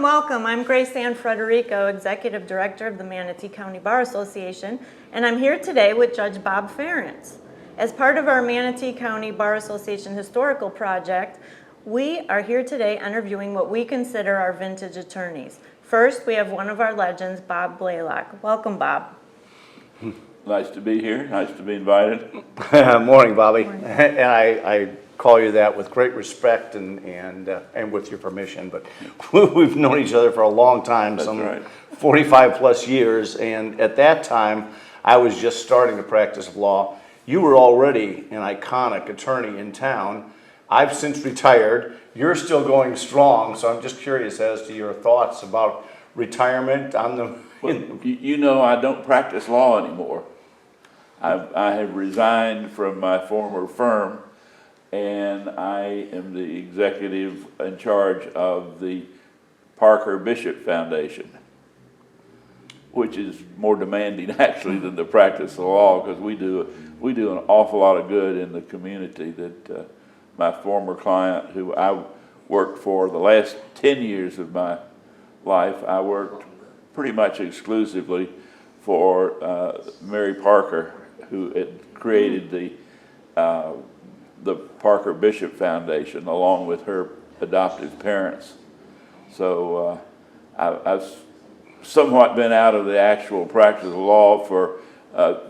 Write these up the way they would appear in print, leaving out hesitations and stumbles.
welcome. I'm Grace Ann Frederico, Executive Director of the Manatee County Bar Association, and I'm here today with Judge Bob Ferentz. As part of our Manatee County Bar Association Historical Project, we are here today interviewing what we consider our vintage attorneys. First, we have one of our legends, Bob Blalock. Welcome, Bob. Nice to be here. Nice to be invited. Morning, Bobby. Morning. And I call you that with great respect and with your permission. But we've known each other for a long time, That's some right. 45 plus years. And at that time, I was just starting the practice of law. You were already an iconic attorney in town. I've since retired. You're still going strong. So I'm just curious as to your thoughts about retirement on the. Well, you know, I don't practice law anymore. I have resigned from my former firm, and I am the executive in charge of the Parker Bishop Foundation, which is more demanding actually than the practice of law, because we do an awful lot of good in the community. That my former client, who I worked for the last 10 years of my life, I worked pretty much exclusively for Mary Parker, who had created the Parker Bishop Foundation along with her adoptive parents. So I've somewhat been out of the actual practice of law for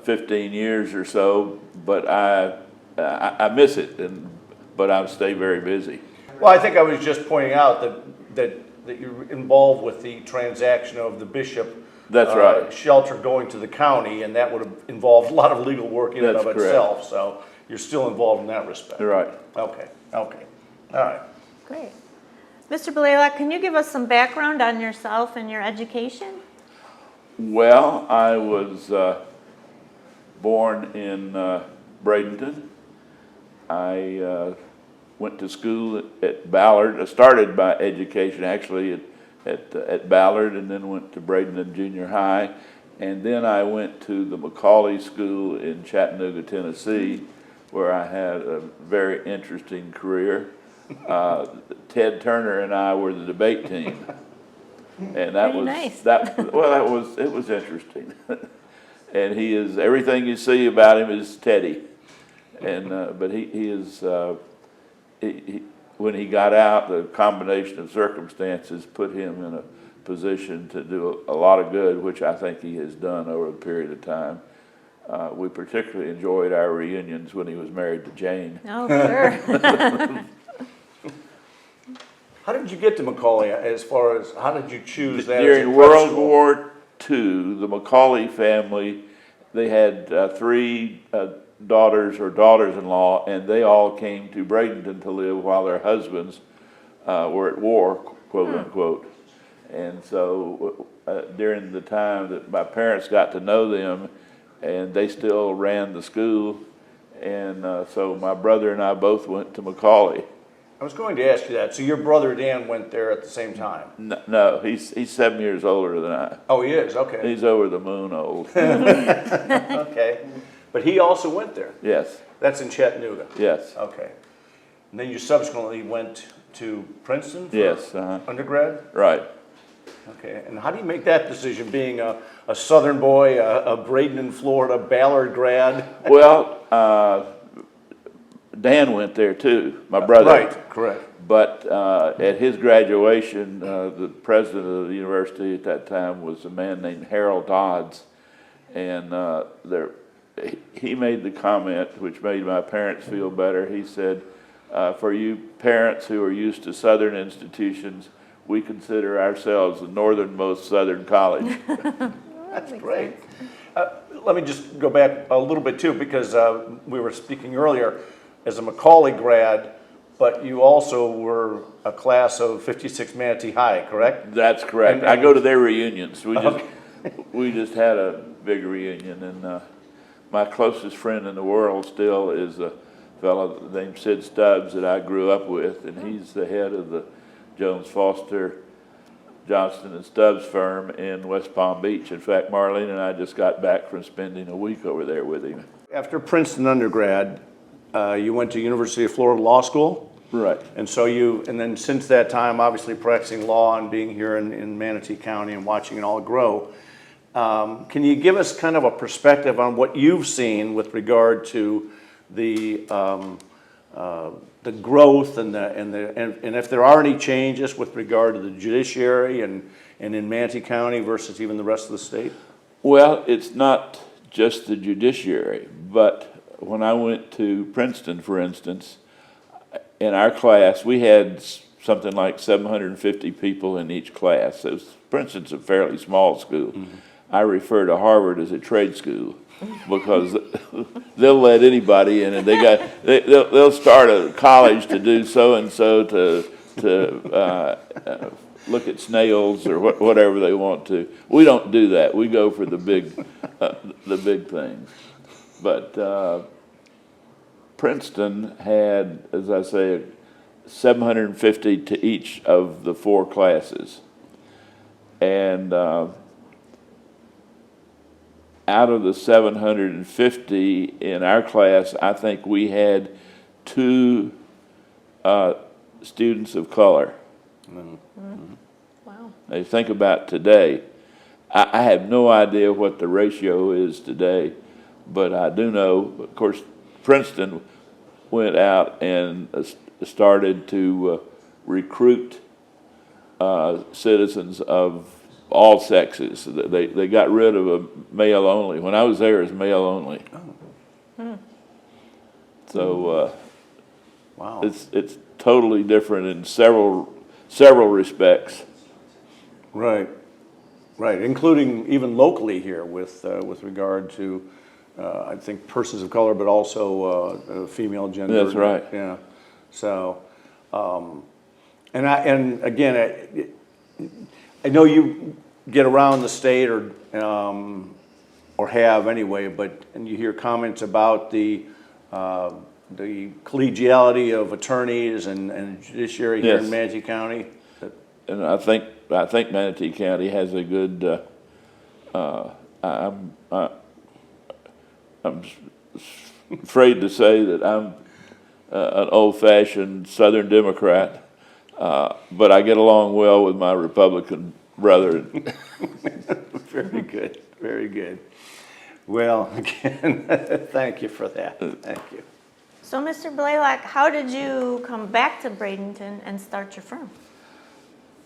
15 years or so, but I miss it, but I stay very busy. Well, I think I was just pointing out that you're involved with the transaction of the Bishop. That's right. Shelter going to the county, and that would have involved a lot of legal work in and of That's itself. So you're still involved in that respect. Right. Okay. All right. Great. Mr. Blalock, can you give us some background on yourself and your education? Well, I was born in Bradenton. I went to school at Ballard. I started my education actually at Ballard, and then went to Bradenton Junior High, and then I went to the Macaulay School in Chattanooga, Tennessee, where I had a very interesting career. Ted Turner and I were the debate team, and that Pretty was nice. it was interesting. And he is, everything you see about him is Teddy, and but he is. When he got out, the combination of circumstances put him in a position to do a lot of good, which I think he has done over a period of time. We particularly enjoyed our reunions when he was married to Jane. Oh, sure. How did you get to Macaulay? As far as how did you choose that? During World War II, the Macaulay family, they had three daughters or daughters-in-law, and they all came to Bradenton to live while their husbands were at war, quote unquote. And so during the time that my parents got to know them, and they still ran the school, and so my brother and I both went to Macaulay. I was going to ask you that. So your brother Dan went there at the same time? No, he's 7 years older than I. Oh, he is? Okay. He's over the moon old. Okay. But he also went there? Yes. That's in Chattanooga? Yes. Okay. And then you subsequently went to Princeton for Yes. undergrad? Right. Okay. And how do you make that decision, being a Southern boy, a Bradenton, Florida, Ballard grad? Well, Dan went there too, my brother. Right, correct. But at his graduation, the president of the university at that time was a man named Harold Dodds, and he made the comment, which made my parents feel better. He said, for you parents who are used to Southern institutions, we consider ourselves the northernmost Southern college. That's great. Let me just go back a little bit too, because we were speaking earlier as a Macaulay grad, but you also were a class of 56 Manatee High, correct? That's correct. And I go to their reunions. Okay. We just had a big reunion, and my closest friend in the world still is a fellow named Sid Stubbs that I grew up with, and he's the head of the Jones Foster Johnston and Stubbs firm in West Palm Beach. In fact, Marlene and I just got back from spending a week over there with him. After Princeton undergrad, you went to University of Florida Law School? Right. And so and then since that time, obviously practicing law and being here in Manatee County and watching it all grow, can you give us kind of a perspective on what you've seen with regard to the growth and if there are any changes with regard to the judiciary and in Manatee County versus even the rest of the state? Well, it's not just the judiciary, but when I went to Princeton, for instance, in our class, we had something like 750 people in each class. Princeton's a fairly small school. Mm-hmm. I refer to Harvard as a trade school because they'll let anybody in, and they'll start a college to do so and so to look at snails or whatever they want to. We don't do that. We go for the big things. But Princeton had, as I say, 750 to each of the 4 classes, and out of the 750 in our class, I think we had 2 students of color. Mm-hmm. Wow. Now, think about today. I have no idea what the ratio is today, but I do know, of course, Princeton went out and started to recruit citizens of all sexes. They got rid of a male only. When I was there, it was male only. Oh. So wow, it's totally different in several respects. Right, including even locally here with regard to I think persons of color, but also female gender. That's right. Yeah. So, and again, I know you get around the state or have anyway, and you hear comments about the collegiality of attorneys and judiciary here in Manatee County. And I think Manatee County has a good. I'm afraid to say that I'm an old-fashioned Southern Democrat, but I get along well with my Republican brethren. Very good, very good. Well, again, thank you for that. Thank you. So, Mr. Blalock, how did you come back to Bradenton and start your firm?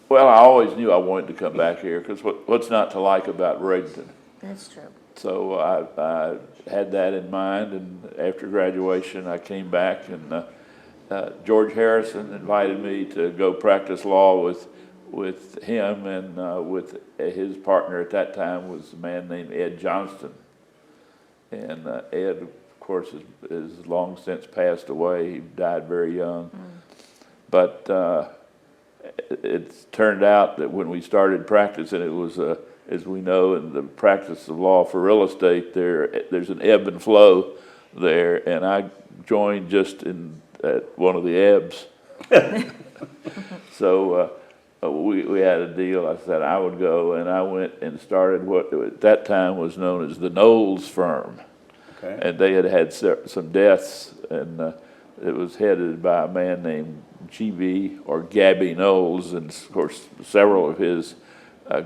Well, I always knew I wanted to come back here because what's not to like about Bradenton? That's true. So I had that in mind, and after graduation, I came back, and George Harrison invited me to go practice law with him, and with his partner at that time was a man named Ed Johnston. And Ed, of course, is long since passed away. He died very young. But it's turned out that when we started practicing, it was as we know, in the practice of law for real estate, there's an ebb and flow there, and I joined just at one of the ebbs. So we had a deal. I said I would go, and I went and started what at that time was known as the Knowles firm. Okay. And they had some deaths, and it was headed by a man named G.B. or Gabby Knowles, and of course several of his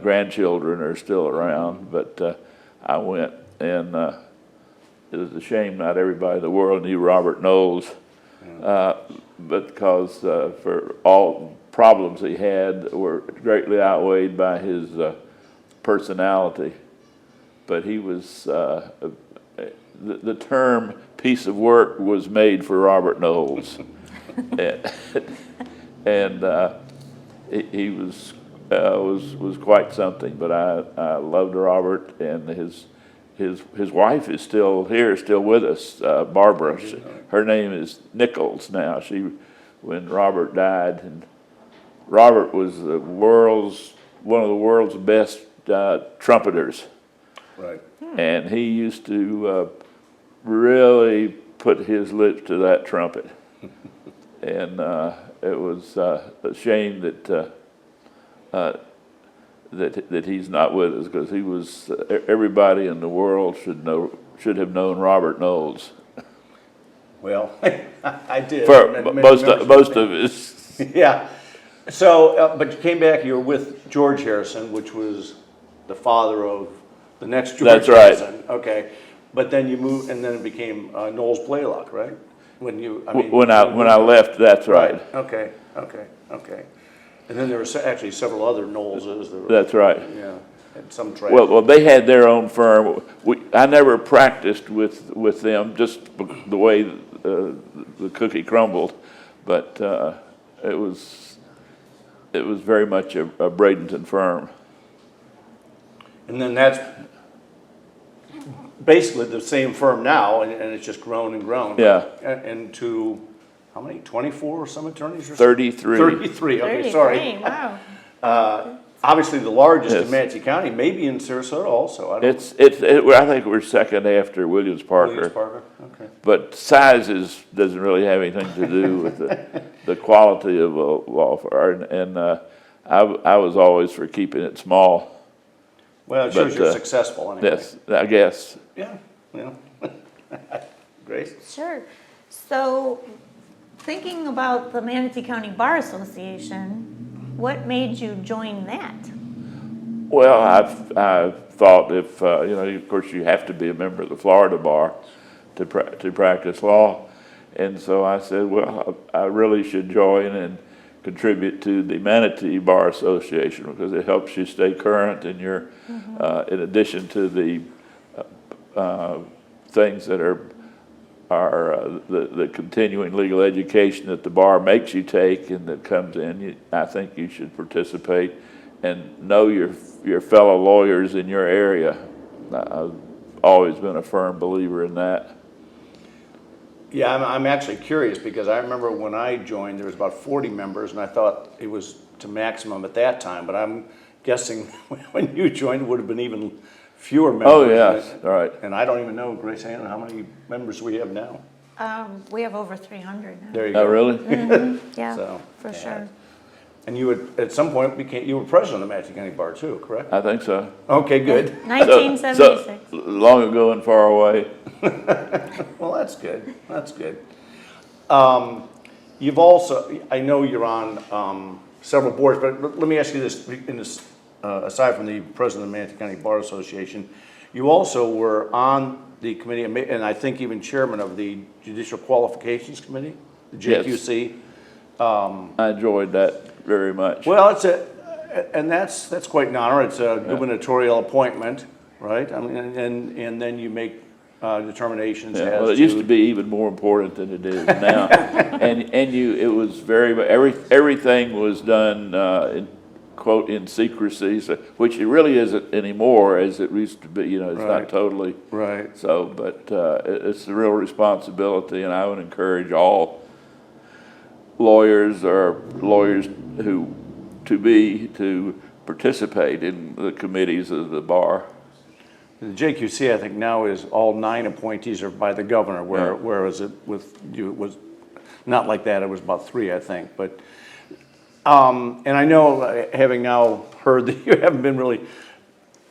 grandchildren are still around, but I went, and it was a shame not everybody in the world knew Robert Knowles, because for all problems he had were greatly outweighed by his personality. But he was, the term piece of work was made for Robert Knowles. and he was quite something, but I loved Robert, and his wife is still here, still with us, Barbara. Her name is Nichols now. When Robert died, and Robert was one of the world's best trumpeters. Right. And he used to really put his lips to that trumpet. And it was a shame that he's not with us, because he was everybody in the world should have known Robert Knowles. Well, I did. For Many most members of us. Yeah. So, but you came back, you were with George Harrison, which was the father of the next George That's right. Harrison. Okay. But then you moved, and then it became Knowles Blalock, right? When you, I mean. When I left, that's right. Okay, okay, okay. And then there were actually several other Knowleses. That's right. Yeah, and some trade. Well, they had their own firm. I never practiced with them, just the way the cookie crumbled, but it was very much a Bradenton firm. And then that's basically the same firm now, and it's just grown and grown. Yeah. And to, how many, 24 or some attorneys or something? 33. 33, okay, sorry. 33, wow. Obviously, the largest Yes. in Manatee County, maybe in Sarasota also. I don't I think we're second after Williams Parker. Williams Parker, okay. But size doesn't really have anything to do with the quality of a law firm. And I was always for keeping it small. Well, it shows But, you're successful anyway. Yes, I guess. Yeah, well, Grace? Sure. So, thinking about the Manatee County Bar Association, what made you join that? Well, I thought if, of course you have to be a member of the Florida Bar to practice law. And so I said, well, I really should join and contribute to the Manatee Bar Association because it helps you stay current in your, in addition to the things that are the continuing legal education that the bar makes you take and that comes in. I think you should participate and know your fellow lawyers in your area. I've always been a firm believer in that. Yeah, I'm actually curious because I remember when I joined, there was about 40 members, and I thought it was to maximum at that time, but I'm guessing when you joined, it would have been even fewer members. Oh, yes, all right. And I don't even know, Grace Ann, how many members we have now. We have over 300 now. There you Oh, go. really? Yeah, So, for yeah. sure. And you would, at some point, you were president of the Manatee County Bar too, correct? I think so. Okay, good. 1976. So, long ago and far away. Well, that's good. That's good. You've also, I know you're on several boards, but let me ask you this, aside from the president of the Manatee County Bar Association, you also were on the committee, and I think even chairman of the Judicial Qualifications Committee, the Yes. JQC. I enjoyed that very much. Well, and that's quite an honor. It's a gubernatorial appointment, right? I mean, and then you make determinations Yeah, as well, it to. used to be even more important than it is now. It was everything was done, in secrecy, which it really isn't anymore as it used to be, it's Right. not totally. Right. So, but it's a real responsibility, and I would encourage all lawyers or lawyers to participate in the committees of the bar. The JQC, I think now is all 9 appointees are by the governor, Yeah. whereas it with you, it was not like that, it was about 3, I think, but, and I know, having now heard that you haven't been really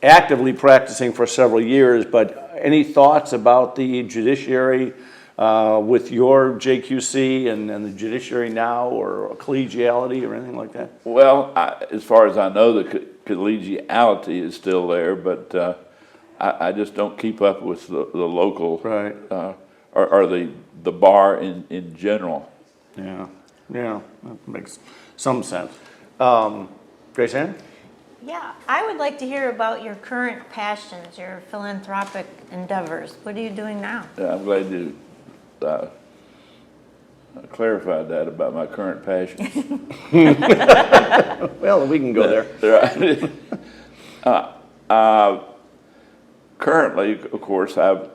actively practicing for several years, but any thoughts about the judiciary with your JQC and the judiciary now, or collegiality or anything like that? Well, as far as I know, the collegiality is still there, but I just don't keep up with the local, Right. or the bar in general. Yeah, that makes some sense. Grace Ann? Yeah, I would like to hear about your current passions, your philanthropic endeavors. What are you doing now? Yeah, I'm glad you clarified that about my current passions. Well, we can go there. Right. Currently, of course, I'm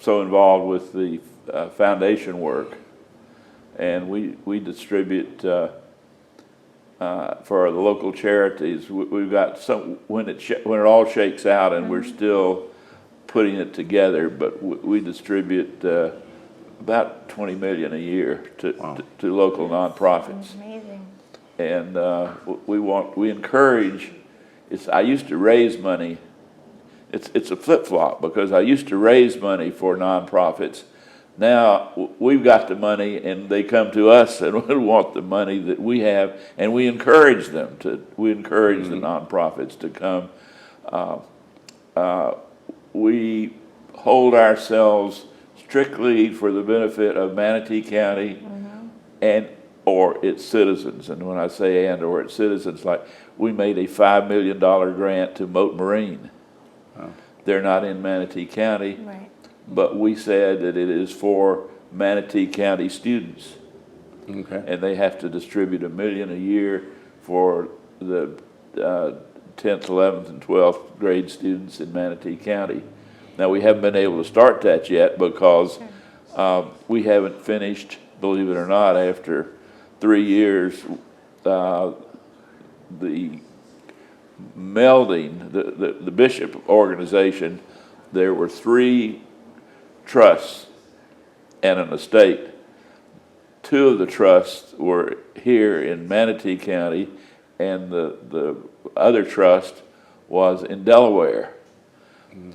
so involved with the foundation work, and we distribute for the local charities. We've got some when it all shakes out, and we're still putting it together. But we distribute about $20 million a year to local nonprofits. Amazing. And we encourage. I used to raise money. It's a flip-flop because I used to raise money for nonprofits, Now, we've got the money and they come to us and we want the money that we have, and we encourage them to, we encourage the nonprofits to come. We hold ourselves strictly for the benefit of Manatee County and or its citizens. And when I say and or its citizens, like we made a $5 million grant to Moat Marine. They're not in Manatee County. Right. But we said that it is for Manatee County students. Okay. And they have to distribute $1 million a year for the 10th, 11th, and 12th grade students in Manatee County. Now, we haven't been able to start that yet because we haven't finished, believe it or not, after 3 years, the melding, the Bishop organization, there were 3 trusts and an estate. 2 of the trusts were here in Manatee County, and the other trust was in Delaware.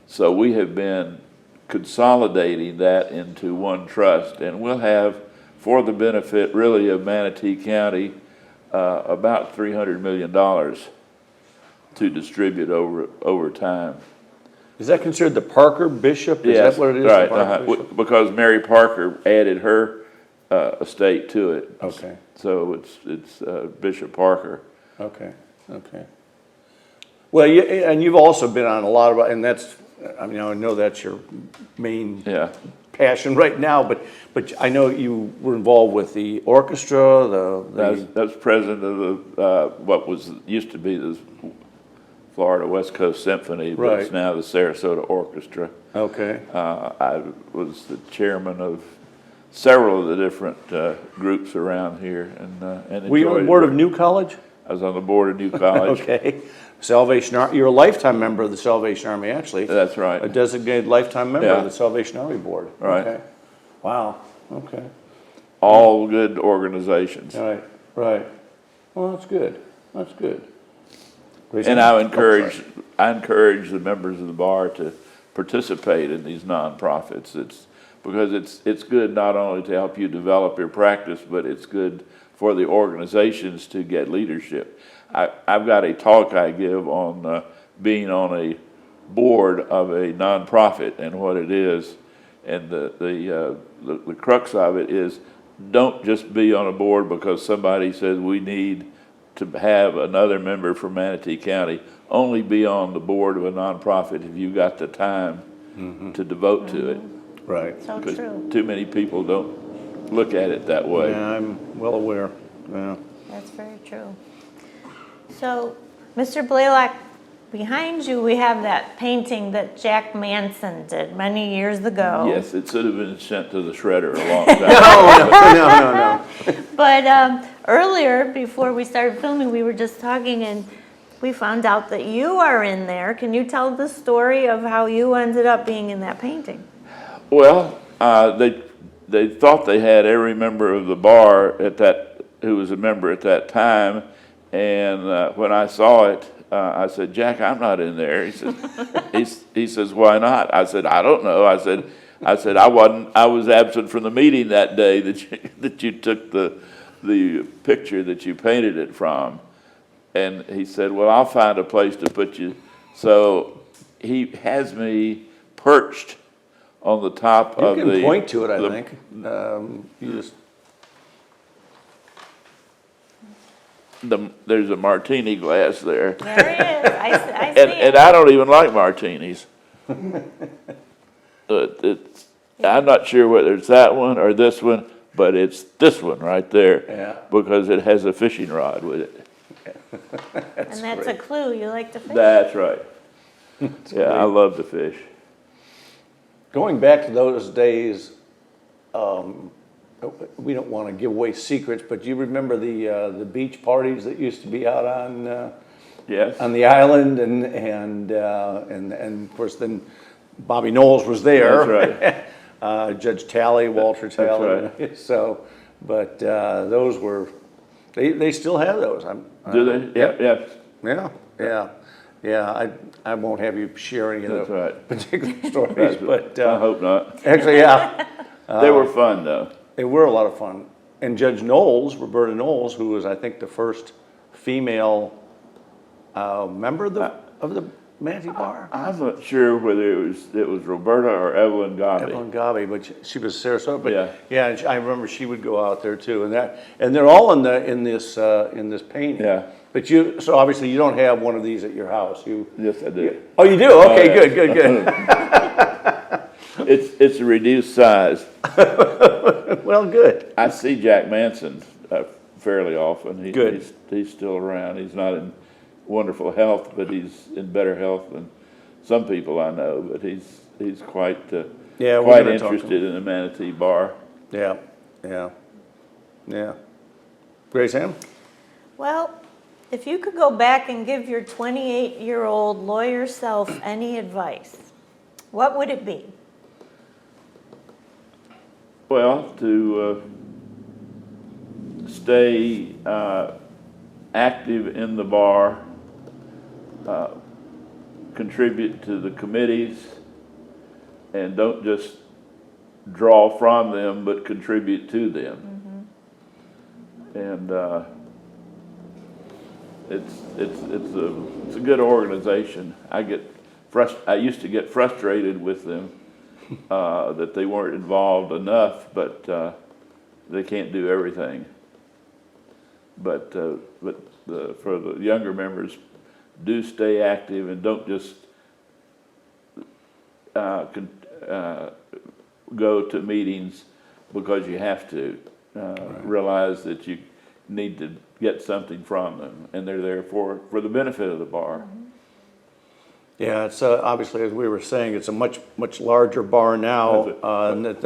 So we have been consolidating that into one trust, and we'll have, for the benefit really of Manatee County, about $300 million to distribute over time. Is that considered the Parker Bishop? Is Yes, that what it is? right, the Parker Bishop? because Mary Parker added her estate to it. Okay. So it's Bishop Parker. Okay, okay. Well, and you've also been on a lot of, and that's, I mean, I know that's your main Yeah, passion right now, but I know you were involved with the orchestra, that's president of the what was used to be the Florida West Coast Symphony, but it's Right. now the Sarasota Orchestra. Okay, I was the chairman of several of the different groups around here, and were you on the enjoyed board it. of New College? I was on the board of New College. Okay, Salvation Army, you're a lifetime member of the Salvation Army, actually. That's right. A designated lifetime member Yeah. of the Salvation Army Board. Right. Okay. Wow, okay. All good organizations. Right, right. Well, that's good, that's good. And I encourage the members of the bar to participate in these nonprofits. Because it's good not only to help you develop your practice, but it's good for the organizations to get leadership. I've got a talk I give on being on a board of a nonprofit and what it is, and the crux of it is, don't just be on a board because somebody says we need to have another member from Manatee County. Only be on the board of a nonprofit if you've got the time to devote to it. Right. So Because true. too many people don't look at it that way. Yeah, I'm well aware, yeah. That's very true. So, Mr. Blalock, behind you we have that painting that Jack Manson did many years ago. Yes, it should have been sent to the shredder a long time ago. No. But earlier, before we started filming, we were just talking and we found out that you are in there. Can you tell the story of how you ended up being in that painting? Well, they thought they had every member of the bar who was a member at that time, and when I saw it, I said, "Jack, I'm not in there." He said, he says, "Why not?" I said, "I don't know." I said, I was absent from the meeting that day that you took the picture that you painted it from, and he said, "Well, I'll find a place to put you." So he has me perched on the top of the... You can point to it, I think. You just... There's a martini glass there. There he is. I see And it. I don't even like martinis. I'm not sure whether it's that one or this one, but it's this one right there. Yeah. Because it has a fishing rod with it. And that's a clue. You like to fish? That's right. Yeah, I love to fish. Going back to those days, we don't want to give away secrets, but do you remember the beach parties that used to be out on Yes. on the island, and of course then Bobby Knowles was there. That's right. Judge Talley, Walter Talley. right. So, but those were, they still have those. Do they? Yeah, yeah. Yeah. I won't have you share any of That's the right. particular stories, but I hope not. actually, yeah. They were fun, though. They were a lot of fun. And Judge Knowles, Roberta Knowles, who was, I think, the first female member of the Manatee Bar. I'm not sure whether it was Roberta or Evelyn Gabi. Evelyn Gabi, but she was Sarasota. But Yeah. yeah, and I remember she would go out there too, and they're all in this painting. Yeah. But so obviously you don't have one of these at your house. Yes, I do. Oh, you do? Okay, yeah. good. It's a reduced size. Well, good. I see Jack Manson fairly often. Good. He's still around. He's not in wonderful health, but he's in better health than some people I know. But he's quite Yeah, we're quite gonna talk to interested in the Manatee Bar. Yeah. Grace Ann? Well, if you could go back and give your 28-year-old lawyer self any advice, what would it be? Well, to stay active in the bar, contribute to the committees, and don't just draw from them, but contribute to them. And it's a good organization. I used to get frustrated with them that they weren't involved enough, but they can't do everything. But for the younger members, do stay active and don't just go to meetings because you have to. Realize that you need to get something from them, and they're there for the benefit of the bar. Yeah, it's obviously, as we were saying, it's a much larger bar now.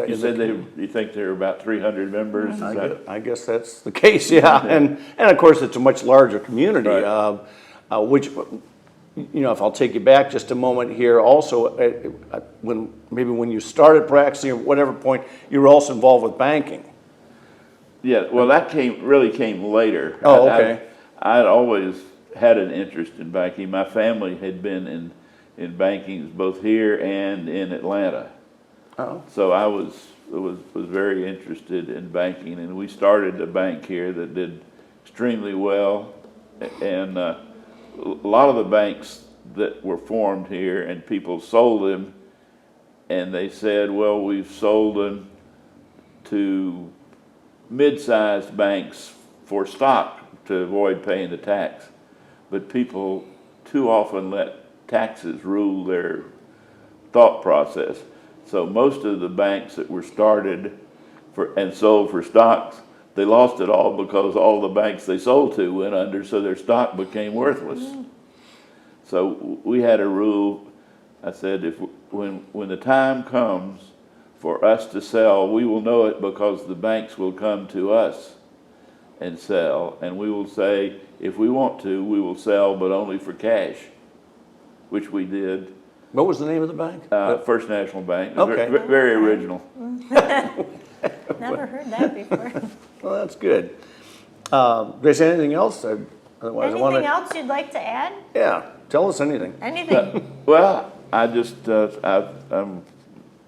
You said you think there are about 300 members? I guess that's the case, yeah. And of course, it's a much larger community, Right. Which, if I'll take you back just a moment here, also, when you started practicing at whatever point, you were also involved with banking. Yeah, well, that really came later. Oh, okay. I'd always had an interest in banking. My family had been in banking both here and in Atlanta. Oh. So I was very interested in banking, and we started a bank here that did extremely well. And a lot of the banks that were formed here, and people sold them, and they said, well, we've sold them to mid-sized banks for stock to avoid paying the tax. But people too often let taxes rule their thought process. So most of the banks that were started and sold for stocks, they lost it all because all the banks they sold to went under, so their stock became worthless. So we had a rule. I said, when the time comes for us to sell, we will know it because the banks will come to us and sell, and we will say, if we want to, we will sell, but only for cash, which we did. What was the name of the bank? First National Bank. Okay. Very original. Never heard that before. Well, that's good. Grace, anything else? Otherwise, Anything else you'd like to add? Yeah, tell us anything. Anything? Well, I just I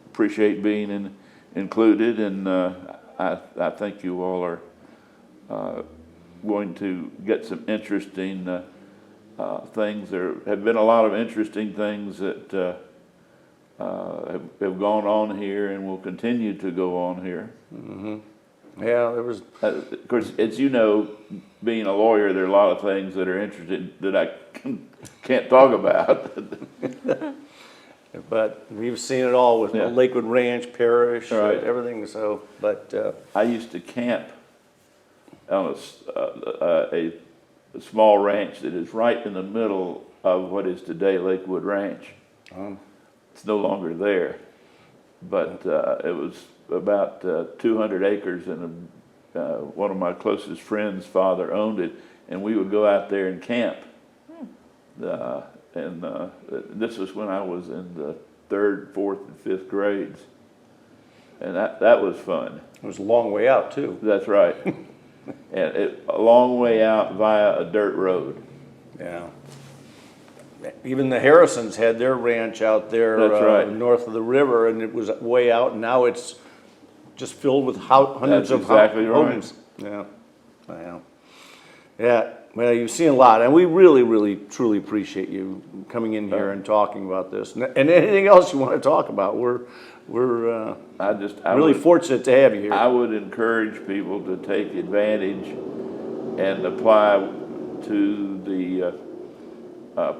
appreciate being included, and I think you all are going to get some interesting things. There have been a lot of interesting things that have gone on here and will continue to go on here. Mm-hmm. Yeah, there was. Of course, as you know, being a lawyer, there are a lot of things that are interesting that I can't talk about. But we've seen it all with Lakewood Ranch Parish, Right. everything. So, but I used to camp on a small ranch that is right in the middle of what is today Lakewood Ranch. It's no longer there, but it was about 200 acres, and one of my closest friends' father owned it, and we would go out there and camp. This was when I was in the 3rd, 4th, and 5th grades, and that was fun. it was a long way out too. That's right. And a long way out via a dirt road. Yeah. Even the Harrisons had their ranch out there That's right. north of the river, and it was way out, and now it's just filled with hundreds That's of exactly right. homes. Yeah, wow. Yeah, well, you've seen a lot, and we really, really, truly appreciate you coming in here and talking about this. And anything else you want to talk about, we're I really would- fortunate to have you here. I would encourage people to take advantage and apply to the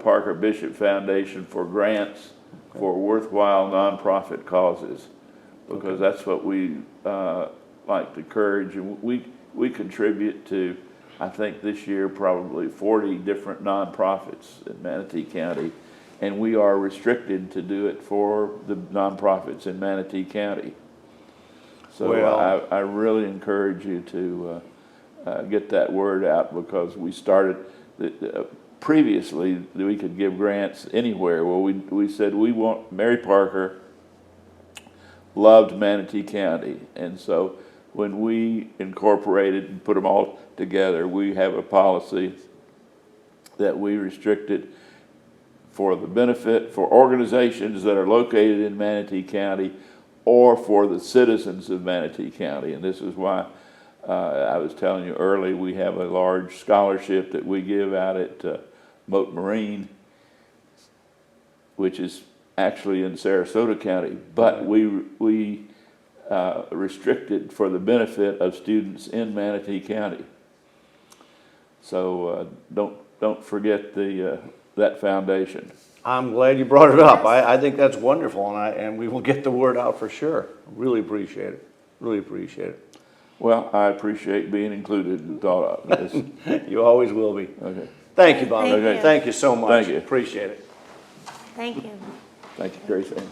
Parker Bishop Foundation for grants for worthwhile nonprofit causes, because that's what we like to encourage. And we contribute to, I think this year, probably 40 different nonprofits in Manatee County, and we are restricted to do it for the nonprofits in Manatee County. So Well- I really encourage you to get that word out, because we started, previously we could give grants anywhere. Well, we said we want, Mary Parker loved Manatee County, and so when we incorporated and put them all together, we have a policy that we restricted for the benefit for organizations that are located in Manatee County or for the citizens of Manatee County. And this is why I was telling you early, we have a large scholarship that we give out at Moat Marine, which is actually in Sarasota County, but we restricted for the benefit of students in Manatee County. So don't forget that foundation. I'm glad you brought it up. I think that's wonderful, and we will get the word out for sure. Really appreciate it. Really appreciate it. Well, I appreciate being included and thought of this. You always will be. Okay. Thank you, Bob. Thank you. Thank you so much. Thank you. Appreciate it. Thank you. Thank you, Grace Ann.